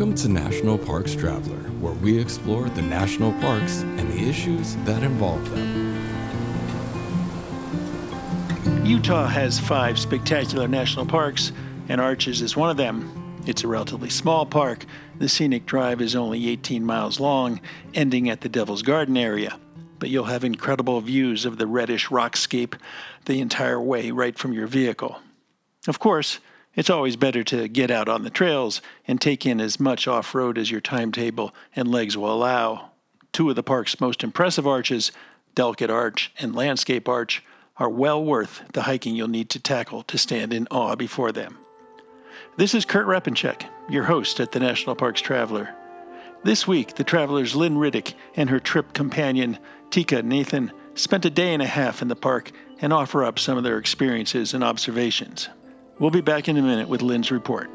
Welcome to National Parks Traveler, where we explore the national parks and the issues that involve them. Utah has 5 spectacular national parks, and Arches is one of them. It's a relatively small park. The scenic drive is only 18 miles long, ending at the Devil's Garden area. But you'll have incredible views of the reddish rockscape the entire way right from your vehicle. Of course, it's always better to get out on the trails and take in as much off-road as your timetable and legs will allow. 2 of the park's most impressive arches, Delicate Arch and Landscape Arch, are well worth the hiking you'll need to tackle to stand in awe before them. This is Kurt Repenchek, your host at the National Parks Traveler. This week, the travelers Lynn Riddick and her trip companion, Tica Nathan, spent a day and a half in the park and offer up some of their experiences and observations. We'll be back in a minute with Lynn's report.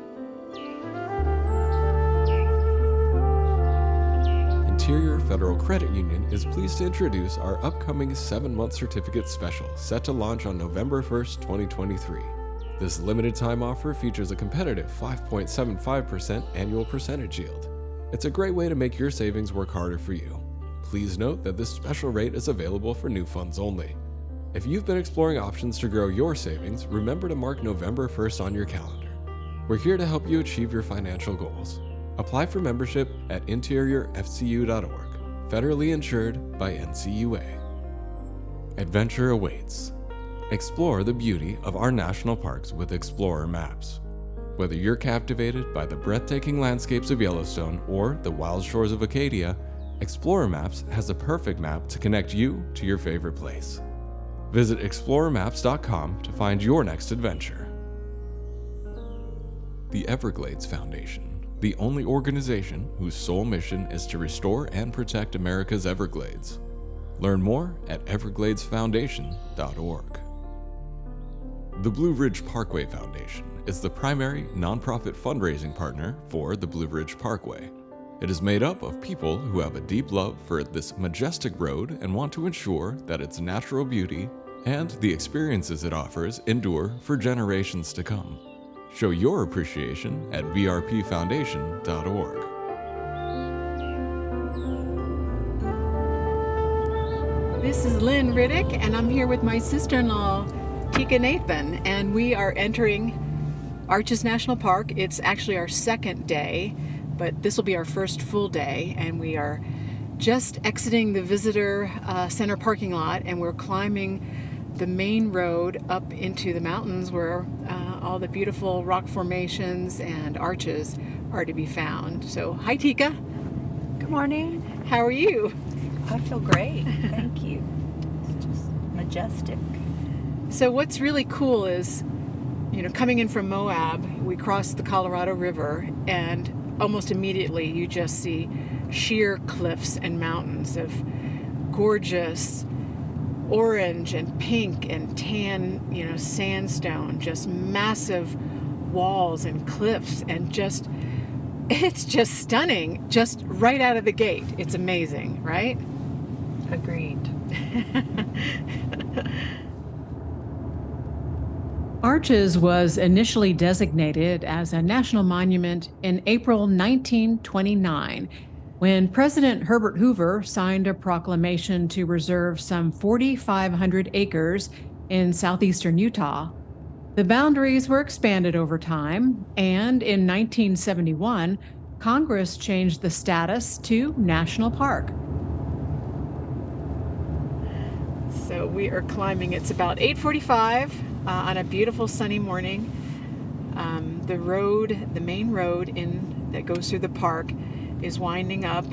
Interior Federal Credit Union is pleased to introduce our upcoming 7-month certificate special set to launch on November 1st, 2023. This limited time offer features a competitive 5.75% annual percentage yield. It's a great way to make your savings work harder for you. Please note that this special rate is available for new funds only. If you've been exploring options to grow your savings, remember to mark November 1st on your calendar. We're here to help you achieve your financial goals. Apply for membership at interiorfcu.org, federally insured by NCUA. Adventure awaits. Explore the beauty of our national parks with Explorer Maps. Whether you're captivated by the breathtaking landscapes of Yellowstone or the wild shores of Acadia, Explorer Maps has the perfect map to connect you to your favorite place. Visit explorermaps.com to find your next adventure. The Everglades Foundation, the only organization whose sole mission is to restore and protect America's Everglades. Learn more at evergladesfoundation.org. The Blue Ridge Parkway Foundation is the primary nonprofit fundraising partner for the Blue Ridge Parkway. It is made up of people who have a deep love for this majestic road and want to ensure that its natural beauty and the experiences it offers endure for generations to come. Show your appreciation at brpfoundation.org. This is Lynn Riddick, and I'm here with my sister-in-law, Tica Nathan, and we are entering Arches National Park. It's actually our second day, but this will be our first full day, and we are just exiting the visitor center parking lot, and we're climbing the main road up into the mountains where all the beautiful rock formations and arches are to be found. So, hi Tica. Good morning. How are you? I feel great. Thank you. It's just majestic. So what's really cool is, coming in from Moab, we cross the Colorado River, and almost immediately you just see sheer cliffs and mountains of gorgeous orange and pink and tan, sandstone, just massive walls and cliffs, and it's just stunning, just right out of the gate. It's amazing, right? Agreed. Arches was initially designated as a national monument in April 1929, when President Herbert Hoover signed a proclamation to reserve some 4,500 acres in southeastern Utah. The boundaries were expanded over time, and in 1971, Congress changed the status to national park. So we are climbing. It's about 8:45 on a beautiful sunny morning. The main road that goes through the park is winding up,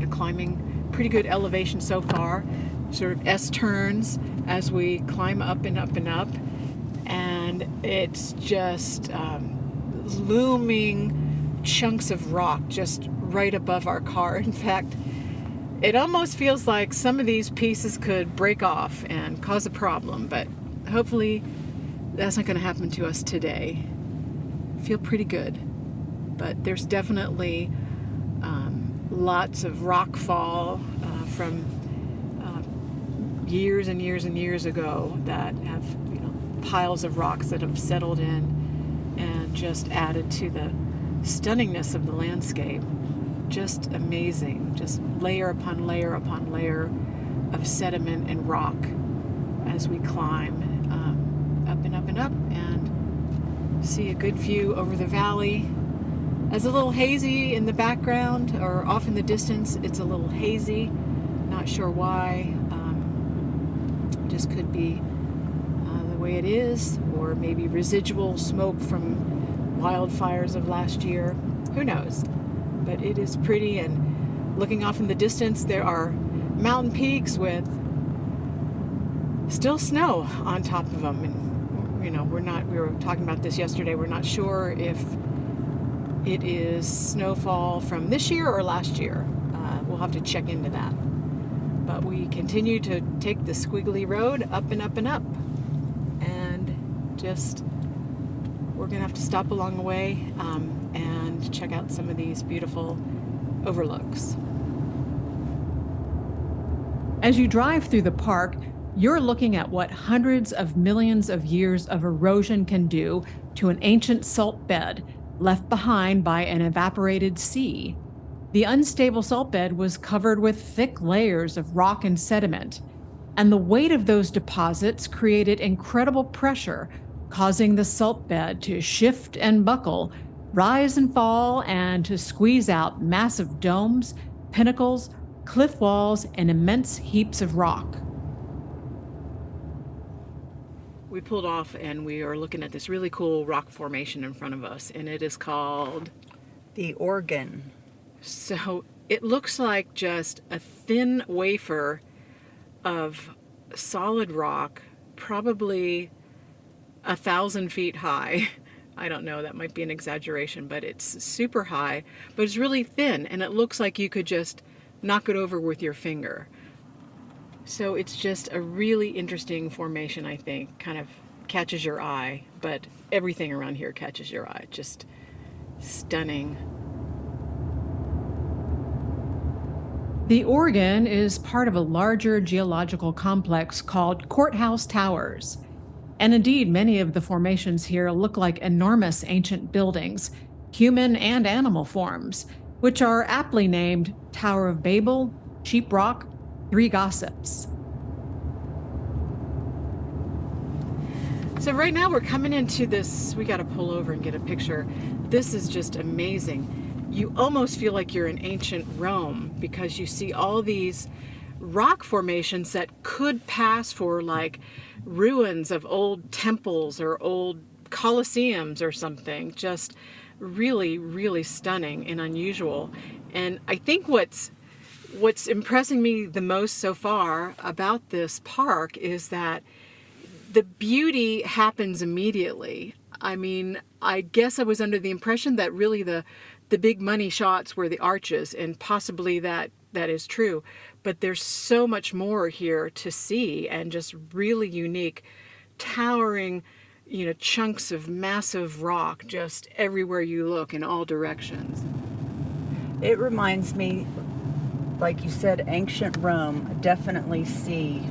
climbing pretty good elevation so far, sort of S-turns as we climb up and up and up, and it's just looming chunks of rock just right above our car. In fact, it almost feels like some of these pieces could break off and cause a problem, but hopefully that's not going to happen to us today. Feel pretty good, but there's definitely lots of rock fall from years and years and years ago that have piles of rocks that have settled in and just added to the stunningness of the landscape. Just amazing. Just layer upon layer upon layer of sediment and rock as we climb up and up and up, and see a good view over the valley. As a little hazy in the background, or off in the distance, it's a little hazy. Not sure why. Just could be the way it is, or maybe residual smoke from wildfires of last year. Who knows? But it is pretty, and looking off in the distance, there are mountain peaks with still snow on top of them. And, we were talking about this yesterday, we're not sure if it is snowfall from this year or last year. We'll have to check into that. But we continue to take the squiggly road up and up and up. And just, we're going to have to stop along the way and check out some of these beautiful overlooks. As you drive through the park, you're looking at what hundreds of millions of years of erosion can do to an ancient salt bed left behind by an evaporated sea. The unstable salt bed was covered with thick layers of rock and sediment, and the weight of those deposits created incredible pressure, causing the salt bed to shift and buckle, rise and fall, and to squeeze out massive domes, pinnacles, cliff walls, and immense heaps of rock. We pulled off and we are looking at this really cool rock formation in front of us, and it is called The Organ. So it looks like just a thin wafer of solid rock, probably 1,000 feet high. I don't know, that might be an exaggeration, but it's super high, but it's really thin, and it looks like you could just knock it over with your finger. So it's just a really interesting formation, I think. Kind of catches your eye, but everything around here catches your eye. Just stunning. The Organ is part of a larger geological complex called Courthouse Towers. And indeed, many of the formations here look like enormous ancient buildings, human and animal forms, which are aptly named Tower of Babel, Sheep Rock, Three Gossips. So right now we're coming into this, we got to pull over and get a picture. This is just amazing. You almost feel like you're in ancient Rome because you see all these rock formations that could pass for like ruins of old temples or old colosseums or something. Just really, really stunning and unusual. And I think what's impressing me the most so far about this park is that the beauty happens immediately. I mean, I guess I was under the impression that really the big money shots were the arches, and possibly that is true. But there's so much more here to see, and just really unique, towering, chunks of massive rock just everywhere you look in all directions. It reminds me, like you said, ancient Rome. I definitely see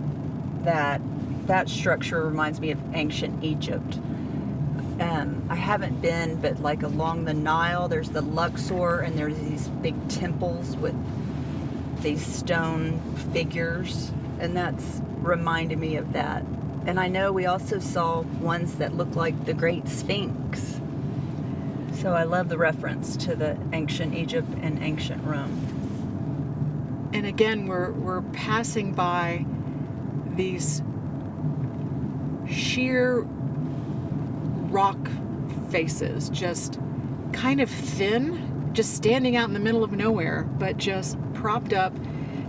that structure reminds me of ancient Egypt. I haven't been, but like along the Nile, there's the Luxor, and there's these big temples with these stone figures, and that's reminded me of that. And I know we also saw ones that look like the Great Sphinx. So I love the reference to the ancient Egypt and ancient Rome. And again, we're passing by these sheer rock faces, just kind of thin, just standing out in the middle of nowhere, but just propped up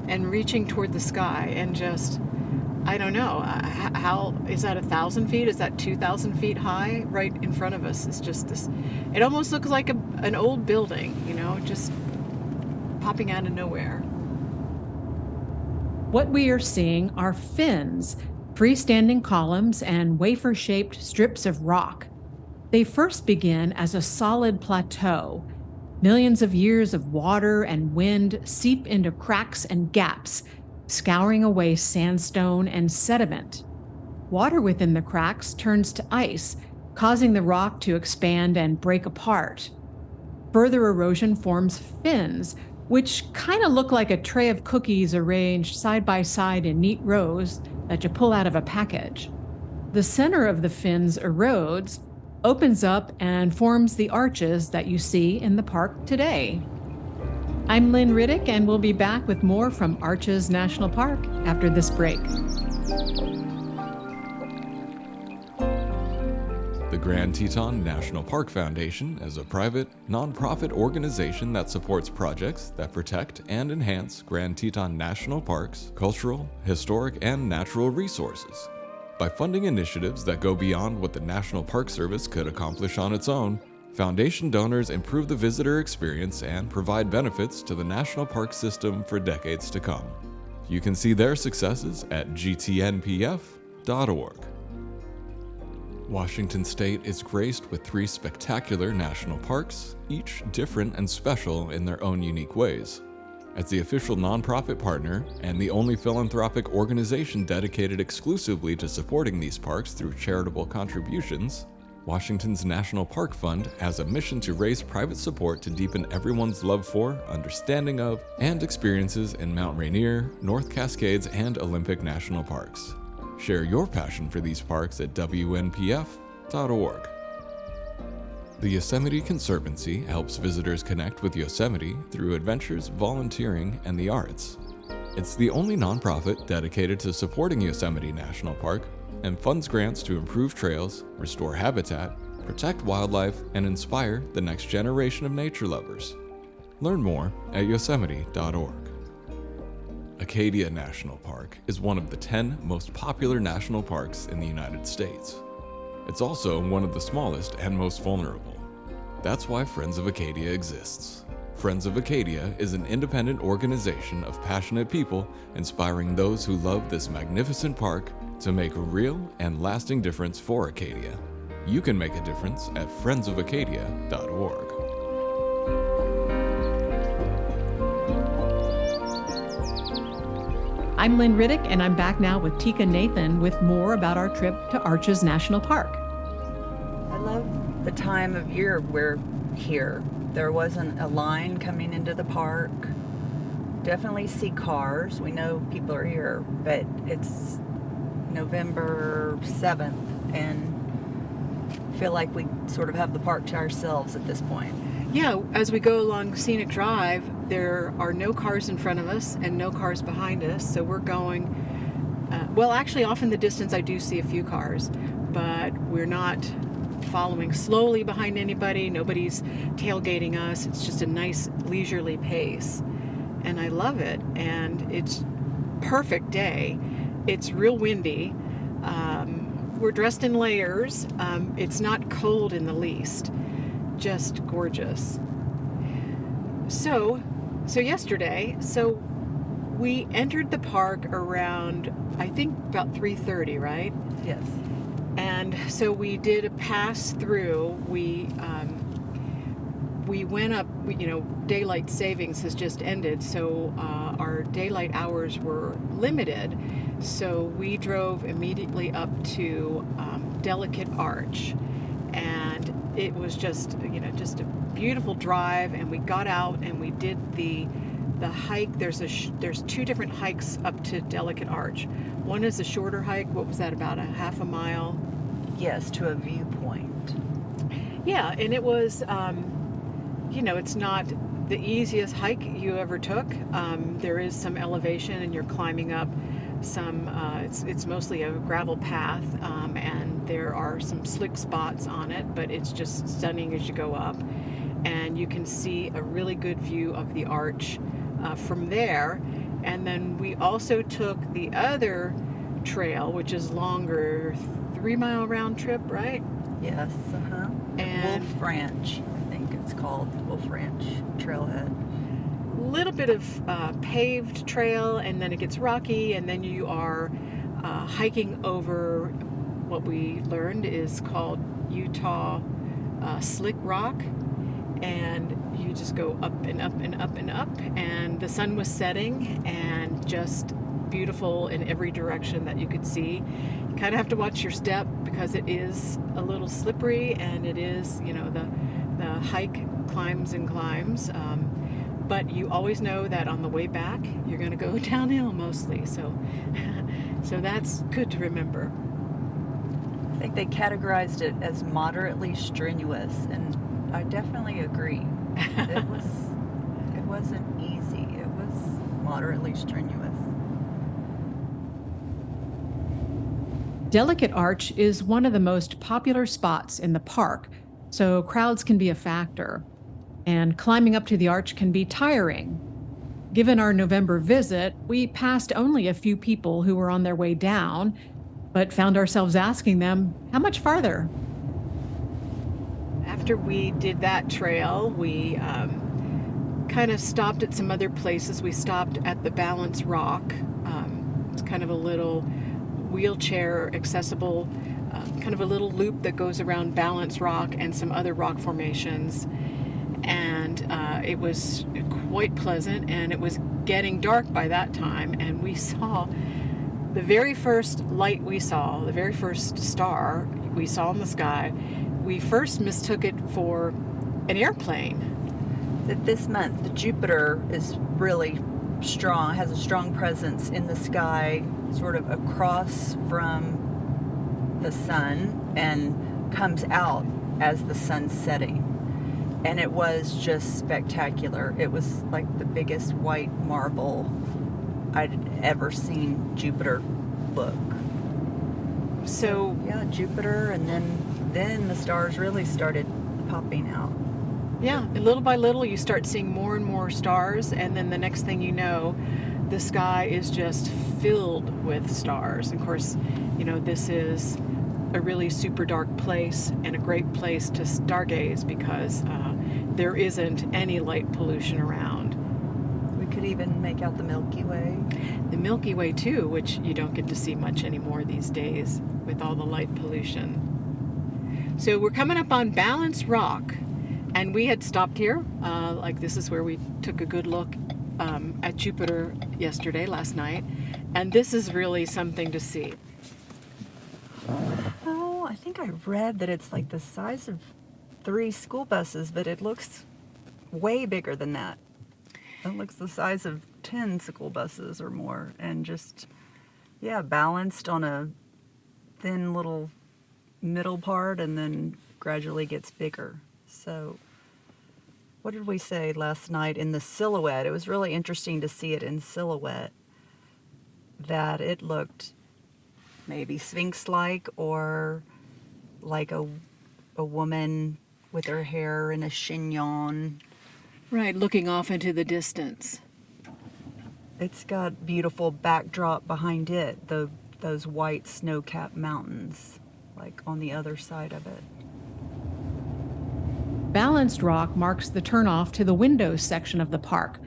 and reaching toward the sky, and just, I don't know, how is that 1,000 feet? Is that 2,000 feet high? Right in front of us is just this, it almost looks like an old building, just popping out of nowhere. What we are seeing are fins, freestanding columns, and wafer-shaped strips of rock. They first begin as a solid plateau. Millions of years of water and wind seep into cracks and gaps, scouring away sandstone and sediment. Water within the cracks turns to ice, causing the rock to expand and break apart. Further erosion forms fins, which kind of look like a tray of cookies arranged side by side in neat rows that you pull out of a package. The center of the fins erodes, opens up, and forms the arches that you see in the park today. I'm Lynn Riddick, and we'll be back with more from Arches National Park after this break. The Grand Teton National Park Foundation is a private, nonprofit organization that supports projects that protect and enhance Grand Teton National Park's cultural, historic, and natural resources. By funding initiatives that go beyond what the National Park Service could accomplish on its own, Foundation donors improve the visitor experience and provide benefits to the national park system for decades to come. You can see their successes at gtnpf.org. Washington State is graced with 3 spectacular national parks, each different and special in their own unique ways. As the official nonprofit partner and the only philanthropic organization dedicated exclusively to supporting these parks through charitable contributions, Washington's National Park Fund has a mission to raise private support to deepen everyone's love for, understanding of, and experiences in Mount Rainier, North Cascades, and Olympic National Parks. Share your passion for these parks at wnpf.org. The Yosemite Conservancy helps visitors connect with Yosemite through adventures, volunteering, and the arts. It's the only nonprofit dedicated to supporting Yosemite National Park and funds grants to improve trails, restore habitat, protect wildlife, and inspire the next generation of nature lovers. Learn more at yosemite.org. Acadia National Park is one of the 10 most popular national parks in the United States. It's also one of the smallest and most vulnerable. That's why Friends of Acadia exists. Friends of Acadia is an independent organization of passionate people inspiring those who love this magnificent park to make a real and lasting difference for Acadia. You can make a difference at friendsofacadia.org. I'm Lynn Riddick, and I'm back now with Tica Nathan with more about our trip to Arches National Park. I love the time of year we're here. There wasn't a line coming into the park. Definitely see cars. We know people are here, but it's November 7th, and feel like we sort of have the park to ourselves at this point. Yeah, as we go along Scenic Drive, there are no cars in front of us and no cars behind us, so we're going, well, actually off in the distance I do see a few cars, but we're not following slowly behind anybody. Nobody's tailgating us. It's just a nice leisurely pace, and I love it, and it's perfect day. It's real windy. We're dressed in layers. It's not cold in the least. Just gorgeous. So yesterday, we entered the park around, I think about 3:30, right? Yes. And so we did a pass through. We went up, daylight savings has just ended, so our daylight hours were limited. So we drove immediately up to Delicate Arch, and it was just a beautiful drive. And we got out and we did the hike. There's 2 different hikes up to Delicate Arch. One is a shorter hike. What was that, about a half a mile? Yes, to a viewpoint. Yeah, and it was, it's not the easiest hike you ever took. There is some elevation, and you're climbing up some, it's mostly a gravel path, and there are some slick spots on it, but it's just stunning as you go up. And you can see a really good view of the arch from there. And then we also took the other trail, which is longer, 3-mile round trip, right? Yes, And Wolf Ranch, I think it's called Wolf Ranch Trailhead. Little bit of paved trail, and then it gets rocky, and then you are hiking over what we learned is called Utah Slick Rock, and you just go up and up and up and up, and the sun was setting and just beautiful in every direction that you could see. You kind of have to watch your step because it is a little slippery, and it is, the the hike climbs and climbs. But you always know that on the way back, you're going to go downhill mostly. So, so that's good to remember. I think they categorized it as moderately strenuous, and I definitely agree. It wasn't easy. It was moderately strenuous. Delicate Arch is one of the most popular spots in the park, so crowds can be a factor. And climbing up to the arch can be tiring. Given our November visit, we passed only a few people who were on their way down, but found ourselves asking them, how much farther? After we did that trail, we kind of stopped at some other places. We stopped at the Balance Rock. It's kind of a little wheelchair accessible, kind of a little loop that goes around Balance Rock and some other rock formations. And it was quite pleasant, and it was getting dark by that time, and we saw the very first light we saw, the very first star we saw in the sky. We first mistook it for an airplane. That this month, the Jupiter is really strong, has a strong presence in the sky, sort of across from the sun, and comes out as the sun's setting. And it was just spectacular. It was like the biggest white marble I'd ever seen Jupiter look. So yeah, Jupiter, and then the stars really started popping out. yeah, little by little you start seeing more and more stars, and then the next thing you know, the sky is just filled with stars. And of course, you know, this is a really super dark place and a great place to stargaze because there isn't any light pollution around. We could even make out the Milky Way. The Milky Way too, which you don't get to see much anymore these days with all the light pollution. So we're coming up on Balance Rock, and we had stopped here. Like this is where we took a good look at Jupiter last night, and this is really something to see. Oh, I think I read that it's like the size of 3 school buses, but it looks way bigger than that. It looks the size of 10 school buses or more, and just, yeah, balanced on a thin little middle part and then gradually gets bigger. So what did we say last night in the silhouette? It was really interesting to see it in silhouette, that it looked maybe Sphinx-like, or like a woman with her hair in a chignon. Right, looking off into the distance. It's got beautiful backdrop behind it, those white snow-capped mountains, like on the other side of it. Balanced Rock marks the turnoff to the windows section of the park,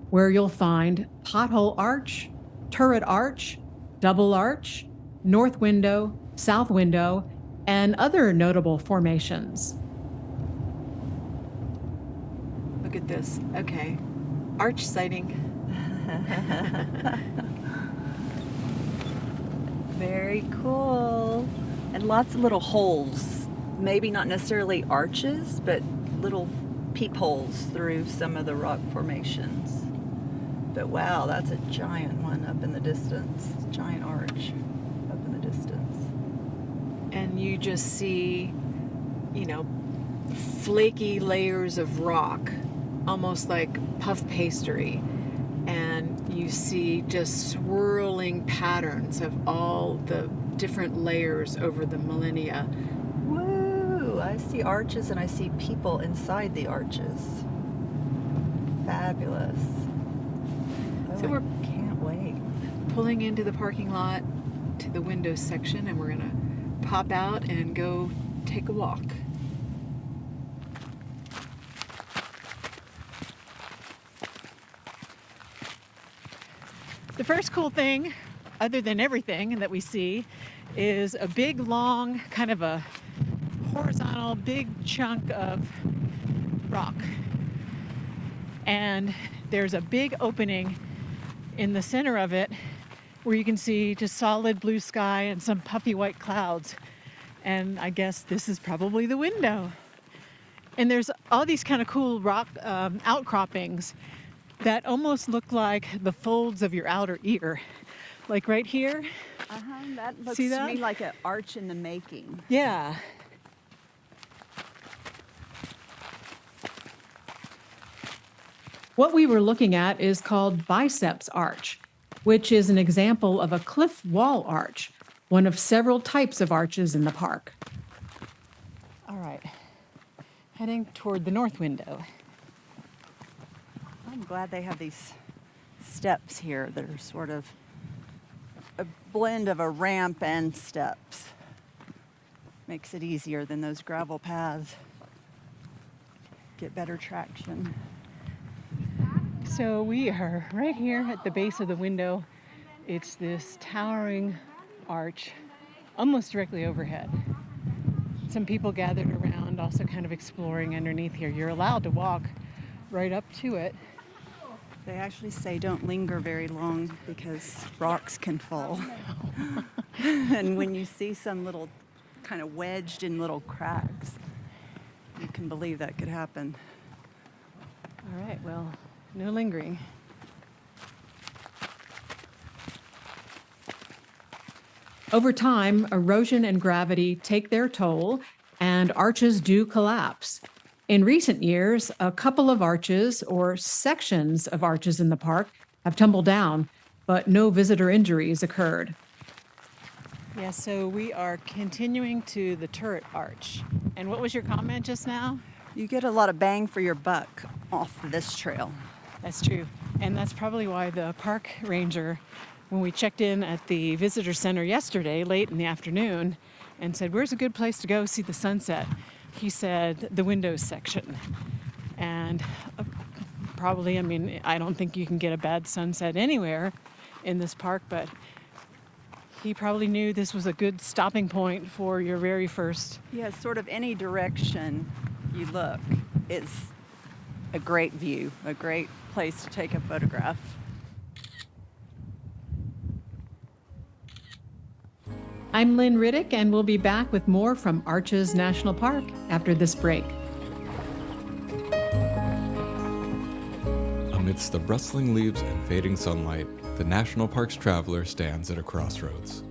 where you'll find Pothole Arch, Turret Arch, Double Arch, North Window, South Window, and other notable formations. Look at this. Okay. Arch sighting. Very cool. And lots of little holes. Maybe not necessarily arches, but little peepholes through some of the rock formations. But wow, that's a giant one up in the distance. Giant arch up in the distance. And you just see, you know, flaky layers of rock, almost like puff pastry. And you see just swirling patterns of all the different layers over the millennia. Woo! I see arches and I see people inside the arches. Fabulous. Oh, So we're I can't wait. pulling into the parking lot to the windows section, and we're gonna pop out and go take a walk. The first cool thing, other than everything that we see, is a big, long, kind of a horizontal, big chunk of rock. And there's a big opening in the center of it where you can see just solid blue sky and some puffy white clouds. And I guess this is probably the window. And there's all these kind of cool rock outcroppings that almost look like the folds of your outer ear. Like right here. That looks See to that? me like an arch in the making. Yeah. What we were looking at is called biceps arch, which is an example of a cliff wall arch, one of several types of arches in the park. All right. Heading toward the north window. I'm glad they have these steps here that are sort of a blend of a ramp and steps. Makes it easier than those gravel paths. Get better traction. So we are right here at the base of the window. It's this towering arch, almost directly overhead. Some people gathered around, also kind of exploring underneath here. You're allowed to walk right up to it. They actually say don't linger very long because rocks can fall. And when you see some little kind of wedged in little cracks, you can believe that could happen. All right, well, no lingering. Over time, erosion and gravity take their toll, and arches do collapse. In recent years, a couple of arches or sections of arches in the park have tumbled down, but no visitor injuries occurred. Yeah, so we are continuing to the turret arch. And what was your comment just now? You get a lot of bang for your buck off this trail. That's true. And that's probably why the park ranger, when we checked in at the visitor center yesterday, late in the afternoon, and said, where's a good place to go see the sunset? He said, the windows section. And probably, I mean, I don't think you can get a bad sunset anywhere in this park, but he probably knew this was a good stopping point for your very first. Yeah, sort of any direction you look is a great view, a great place to take a photograph. I'm Lynn Riddick, and we'll be back with more from Arches National Park after this break. Amidst the rustling leaves and fading sunlight, the National Parks traveler stands at a crossroads.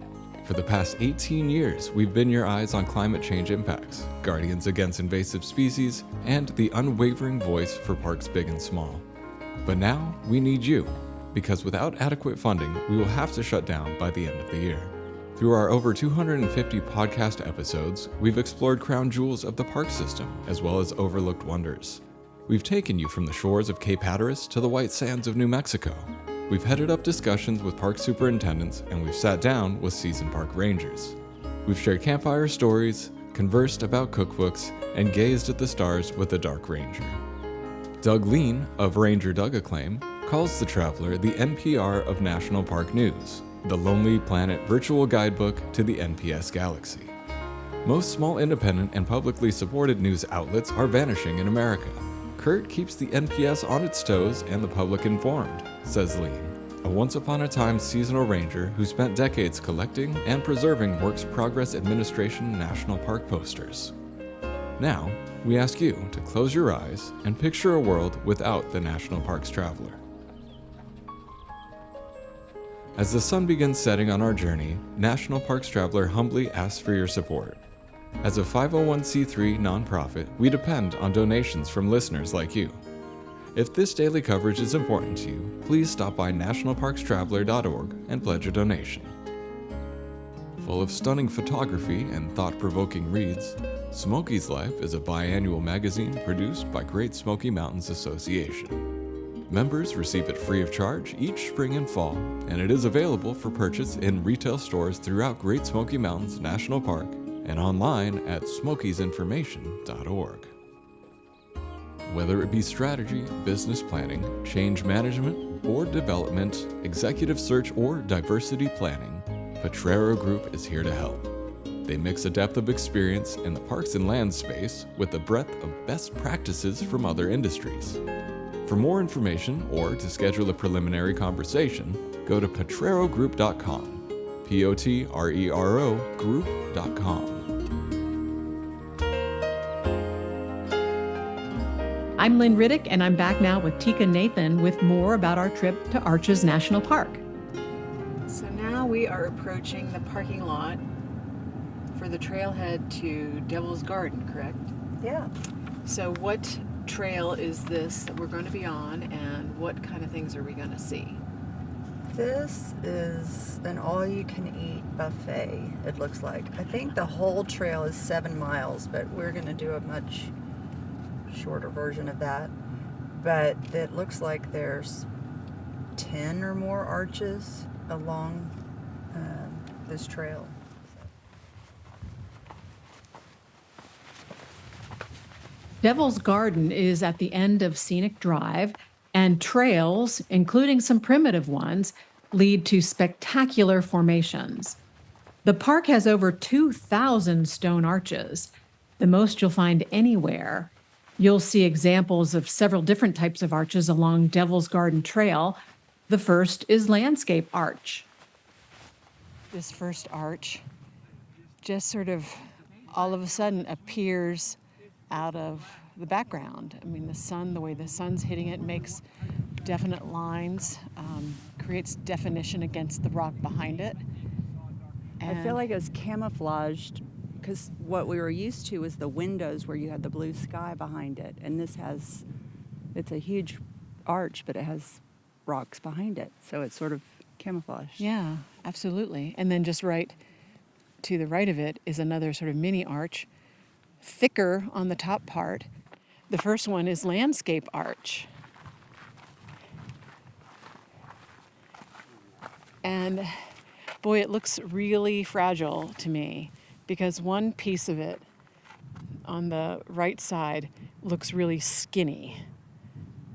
For the past 18 years, we've been your eyes on climate change impacts, guardians against invasive species, and the unwavering voice for parks big and small. But now, we need you, because without adequate funding, we will have to shut down by the end of the year. Through our over 250 podcast episodes, we've explored crown jewels of the park system, as well as overlooked wonders. We've taken you from the shores of Cape Hatteras to the white sands of New Mexico. We've headed up discussions with park superintendents, and we've sat down with seasoned park rangers. We've shared campfire stories, conversed about cookbooks, and gazed at the stars with the Dark Ranger. Doug Lean, of Ranger Doug Acclaim, calls the traveler the NPR of National Park News, the Lonely Planet virtual guidebook to the NPS galaxy. Most small independent and publicly supported news outlets are vanishing in America. Kurt keeps the NPS on its toes and the public informed, says Lean, a once-upon-a-time seasonal ranger who spent decades collecting and preserving Works Progress Administration National Park posters. Now, we ask you to close your eyes and picture a world without the National Parks traveler. As the sun begins setting on our journey, National Parks Traveler humbly asks for your support. As a 501c3 nonprofit, we depend on donations from listeners like you. If this daily coverage is important to you, please stop by nationalparkstraveler.org and pledge a donation. Full of stunning photography and thought-provoking reads, Smoky's Life is a biannual magazine produced by Great Smoky Mountains Association. Members receive it free of charge each spring and fall, and it is available for purchase in retail stores throughout Great Smoky Mountains National Park and online at smokiesinformation.org. Whether it be strategy, business planning, change management, board development, executive search, or diversity planning, Potrero Group is here to help. They mix a depth of experience in the parks and land space with the breadth of best practices from other industries. For more information or to schedule a preliminary conversation, go to potrerogroup.com, Potrero group.com. I'm Lynn Riddick, and I'm back now with Tica Nathan with more about our trip to Arches National Park. So now we are approaching the parking lot for the trailhead to Devil's Garden, correct? Yeah. So what trail is this that we're going to be on, and what kind of things are we going to see? This is an all-you-can-eat buffet, it looks like. I think the whole trail is 7 miles, but we're going to do a much shorter version of that. But it looks like there's 10 or more arches along this trail. Devil's Garden is at the end of Scenic Drive, and trails, including some primitive ones, lead to spectacular formations. The park has over 2,000 stone arches, the most you'll find anywhere. You'll see examples of several different types of arches along Devil's Garden Trail. The first is Landscape Arch. This first arch just sort of all of a sudden appears out of the background. I mean, the sun, the way the sun's hitting it makes definite lines, creates definition against the rock behind it. I feel like it was camouflaged because what we were used to was the windows where you had the blue sky behind it. And it's a huge arch, but it has rocks behind it. So it's sort of camouflaged. Yeah, absolutely. And then just right to the right of it is another sort of mini arch, thicker on the top part. The first one is Landscape Arch. And boy, it looks really fragile to me because one piece of it on the right side looks really skinny.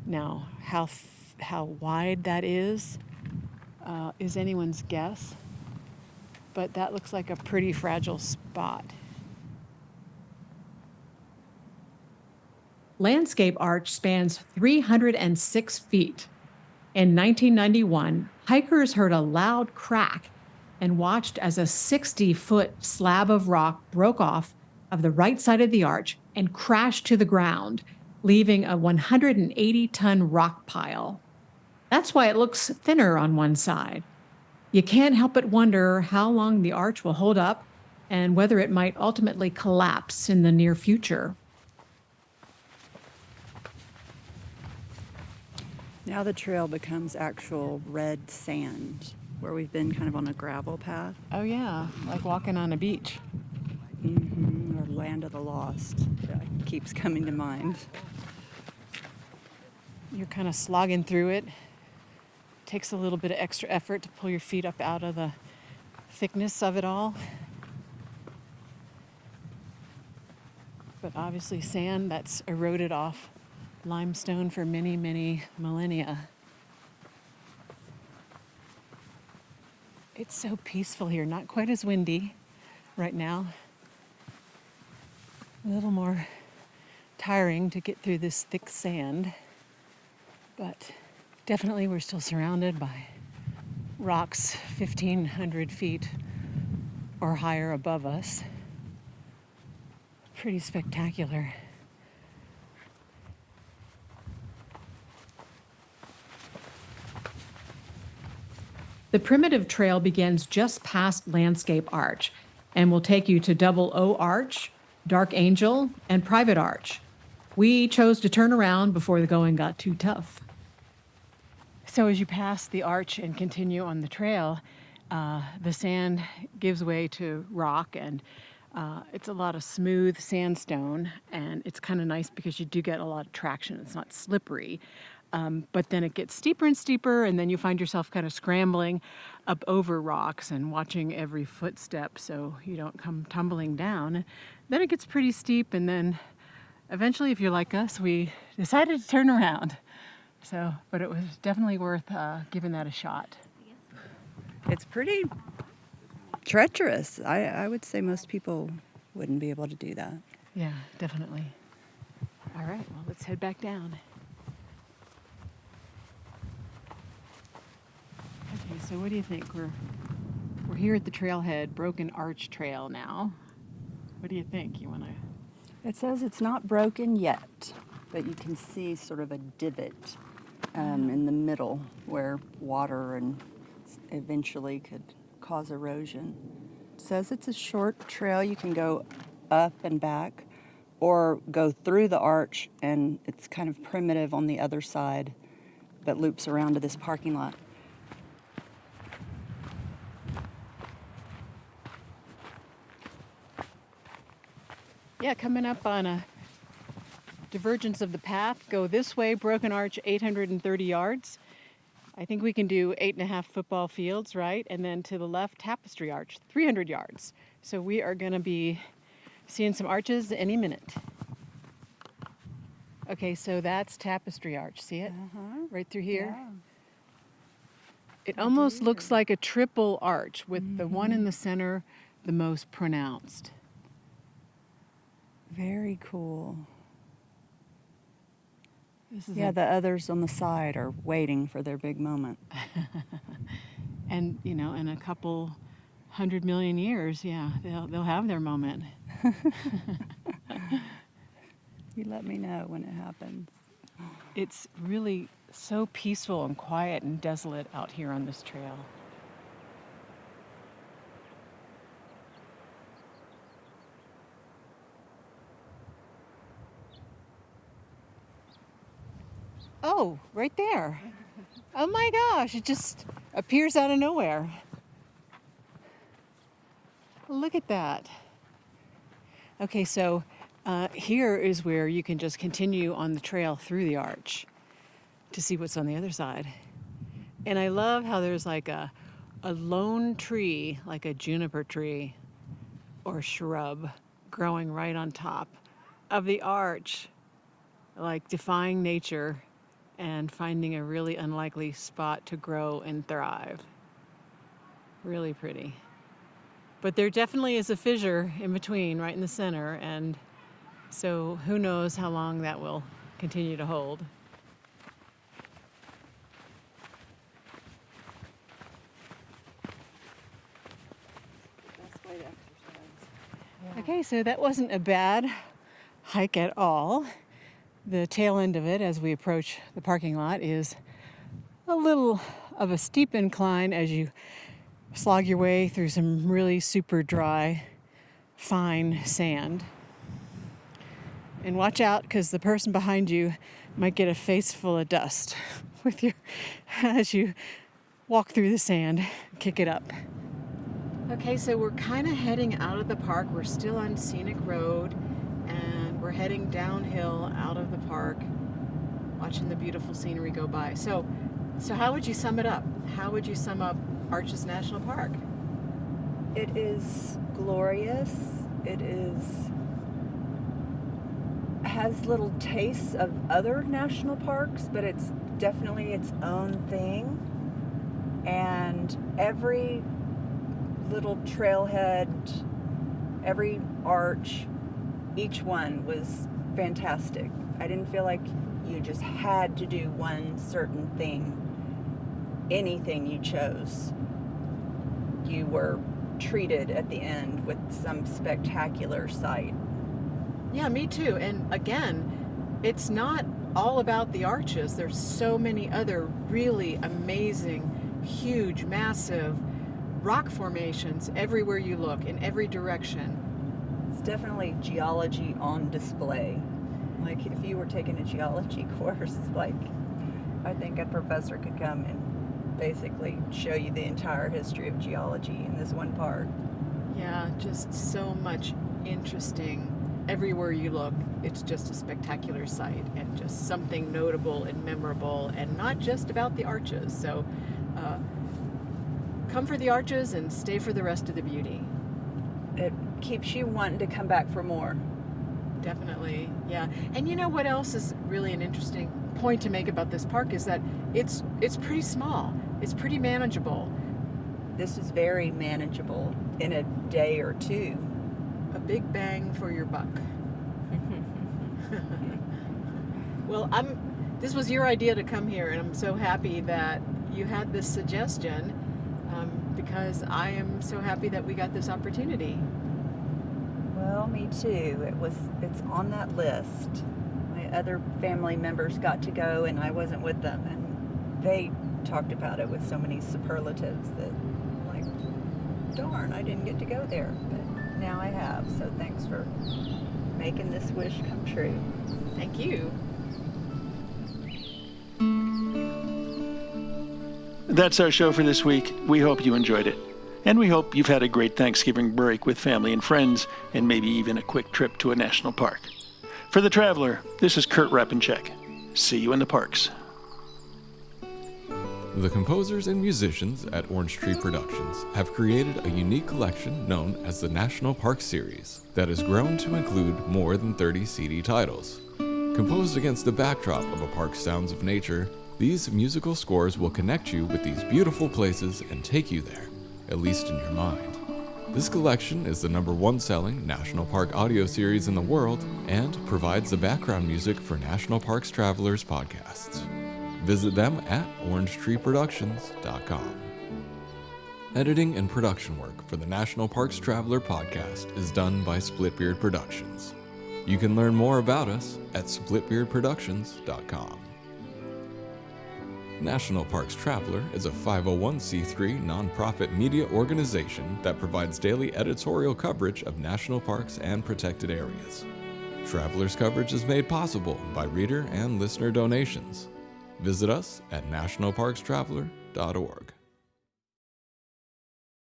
Now, how wide that is anyone's guess, but that looks like a pretty fragile spot. Landscape Arch spans 306 feet. In 1991, hikers heard a loud crack and watched as a 60-foot slab of rock broke off of the right side of the arch and crashed to the ground, leaving a 180-ton rock pile. That's why it looks thinner on one side. You can't help but wonder how long the arch will hold up and whether it might ultimately collapse in the near future. Now the trail becomes actual red sand, where we've been kind of on a gravel path. Oh yeah, like walking on a beach. Or Land of the Lost. That keeps coming to mind. You're kind of slogging through it. Takes a little bit of extra effort to pull your feet up out of the thickness of it all. But obviously sand that's eroded off limestone for many, many millennia. It's so peaceful here, not quite as windy right now. A little more tiring to get through this thick sand, but definitely we're still surrounded by rocks 1,500 feet or higher above us. Pretty spectacular. The primitive trail begins just past Landscape Arch and will take you to Double O Arch, Dark Angel, and Private Arch. We chose to turn around before the going got too tough. So as you pass the arch and continue on the trail, the sand gives way to rock, and it's a lot of smooth sandstone, and it's kind of nice because you do get a lot of traction. It's not slippery. But then it gets steeper and steeper, and then you find yourself kind of scrambling up over rocks and watching every footstep so you don't come tumbling down. Then it gets pretty steep, and then eventually, if you're like us, we decided to turn around. But it was definitely worth giving that a shot. It's pretty treacherous. I would say most people wouldn't be able to do that. Yeah, definitely. All right, well, let's head back down. Okay, so what do you think? We're here at the trailhead, Broken Arch Trail now. What do you think? You want to? It says it's not broken yet. but you can see sort of a divot in the middle where water and eventually could cause erosion. It says it's a short trail. You can go up and back or go through the arch, and it's kind of primitive on the other side, but loops around to this parking lot. Yeah, coming up on a divergence of the path, go this way, Broken Arch, 830 yards. I think we can do 8.5 football fields, right? And then to the left, Tapestry Arch, 300 yards. So we are going to be seeing some arches any minute. Okay, so that's Tapestry Arch. See it? Right through here? Yeah. It almost looks like a triple arch with the one in the center the most pronounced. Very cool. This is Yeah, the others on the side are waiting for their big moment. And, you know, in a couple 100 million years, yeah, they'll have their moment. You let me know when it happens. It's really so peaceful and quiet and desolate out here on this trail. Oh, right there. Oh my gosh, it just appears out of nowhere. Look at that. Okay, so here is where you can just continue on the trail through the arch to see what's on the other side. And I love how there's like a lone tree, like a juniper tree or shrub, growing right on top of the arch, like defying nature and finding a really unlikely spot to grow and thrive. Really pretty. But there definitely is a fissure in between, right in the center, and so who knows how long that will continue to hold. Best way to exercise. Okay, so that wasn't a bad hike at all. The tail end of it, as we approach the parking lot, is a little of a steep incline as you slog your way through some really super dry, fine sand. And watch out, because the person behind you might get a face full of dust with your as you walk through the sand, kick it up. Okay, so we're kind of heading out of the park. We're still on Scenic Road, and we're heading downhill out of the park, watching the beautiful scenery go by. So how would you sum it up? How would you sum up Arches National Park? It is glorious. It has little tastes of other national parks, but it's definitely its own thing. And every little trailhead, every arch, each one was fantastic. I didn't feel like you just had to do one certain thing. Anything you chose, you were treated at the end with some spectacular sight. Yeah, me too. And again, it's not all about the arches. There's so many other really amazing, huge, massive rock formations everywhere you look, in every direction. It's definitely geology on display. Like if you were taking a geology course, like I think a professor could come and basically show you the entire history of geology in this one park. Yeah, just so much interesting. Everywhere you look, it's just a spectacular sight and just something notable and memorable, and not just about the arches. So come for the arches and stay for the rest of the beauty. It keeps you wanting to come back for more. Definitely, yeah. And you know what else is really an interesting point to make about this park is that it's pretty small. It's pretty manageable. This is very manageable in a day or two. A big bang for your buck. Well, this was your idea to come here, and I'm so happy that you had this suggestion, because I am so happy that we got this opportunity. Well, me too. It's on that list. other family members got to go and I wasn't with them, and they talked about it with so many superlatives that, like, darn, I didn't get to go there, but now I have. So thanks for making this wish come true. Thank you. That's our show for this week. We hope you enjoyed it. And we hope you've had a great Thanksgiving break with family and friends, and maybe even a quick trip to a national park. For The Traveler, this is Kurt Rapinchek. See you in the parks. The composers and musicians at Orange Tree Productions have created a unique collection known as the National Park Series that has grown to include more than 30 CD titles. Composed against the backdrop of a park's sounds of nature, these musical scores will connect you with these beautiful places and take you there, at least in your mind. This collection is the #1 selling National Park audio series in the world and provides the background music for National Parks Travelers podcasts. Visit them at orangetreeproductions.com. Editing and production work for the National Parks Traveler podcast is done by Splitbeard Productions. You can learn more about us at splitbeardproductions.com. National Parks Traveler is a 501c3 nonprofit media organization that provides daily editorial coverage of national parks and protected areas. Traveler's coverage is made possible by reader and listener donations. Visit us at nationalparkstraveler.org.